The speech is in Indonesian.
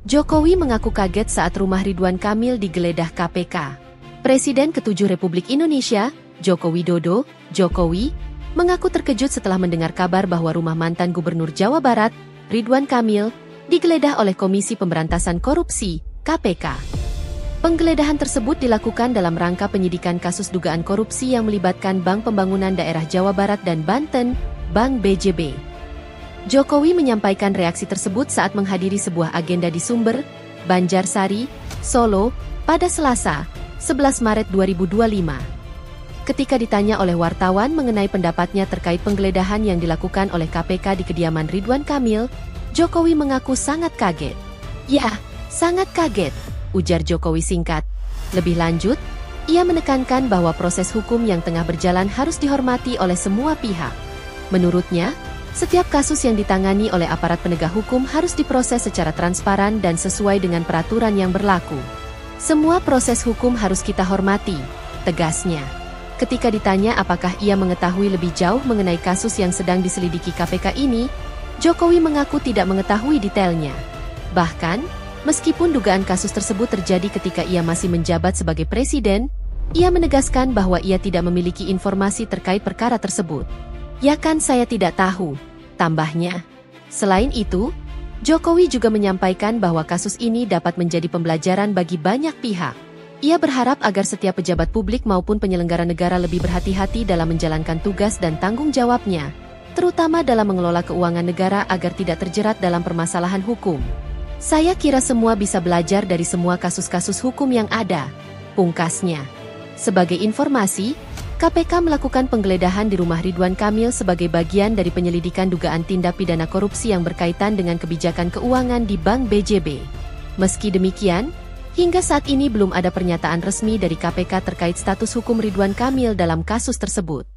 Jokowi mengaku kaget saat rumah Ridwan Kamil digeledah KPK. Presiden ke-7 Republik Indonesia, Joko Widodo, Jokowi, mengaku terkejut setelah mendengar kabar bahwa rumah mantan Gubernur Jawa Barat, Ridwan Kamil, digeledah oleh Komisi Pemberantasan Korupsi, KPK. Penggeledahan tersebut dilakukan dalam rangka penyidikan kasus dugaan korupsi yang melibatkan Bank Pembangunan Daerah Jawa Barat dan Banten, Bank BJB. Jokowi menyampaikan reaksi tersebut saat menghadiri sebuah agenda di Sumber, Banjarsari, Solo, pada Selasa, 11 Maret 2025. Ketika ditanya oleh wartawan mengenai pendapatnya terkait penggeledahan yang dilakukan oleh KPK di kediaman Ridwan Kamil, Jokowi mengaku sangat kaget. "Ya, sangat kaget," ujar Jokowi singkat. Lebih lanjut, ia menekankan bahwa proses hukum yang tengah berjalan harus dihormati oleh semua pihak. Menurutnya, setiap kasus yang ditangani oleh aparat penegak hukum harus diproses secara transparan dan sesuai dengan peraturan yang berlaku. "Semua proses hukum harus kita hormati," tegasnya. Ketika ditanya apakah ia mengetahui lebih jauh mengenai kasus yang sedang diselidiki KPK ini, Jokowi mengaku tidak mengetahui detailnya. Bahkan, meskipun dugaan kasus tersebut terjadi ketika ia masih menjabat sebagai presiden, ia menegaskan bahwa ia tidak memiliki informasi terkait perkara tersebut. "Ya kan saya tidak tahu," tambahnya. Selain itu, Jokowi juga menyampaikan bahwa kasus ini dapat menjadi pembelajaran bagi banyak pihak. Ia berharap agar setiap pejabat publik maupun penyelenggara negara lebih berhati-hati dalam menjalankan tugas dan tanggung jawabnya, terutama dalam mengelola keuangan negara agar tidak terjerat dalam permasalahan hukum. "Saya kira semua bisa belajar dari semua kasus-kasus hukum yang ada," pungkasnya. Sebagai informasi, KPK melakukan penggeledahan di rumah Ridwan Kamil sebagai bagian dari penyelidikan dugaan tindak pidana korupsi yang berkaitan dengan kebijakan keuangan di Bank BJB. Meski demikian, hingga saat ini belum ada pernyataan resmi dari KPK terkait status hukum Ridwan Kamil dalam kasus tersebut.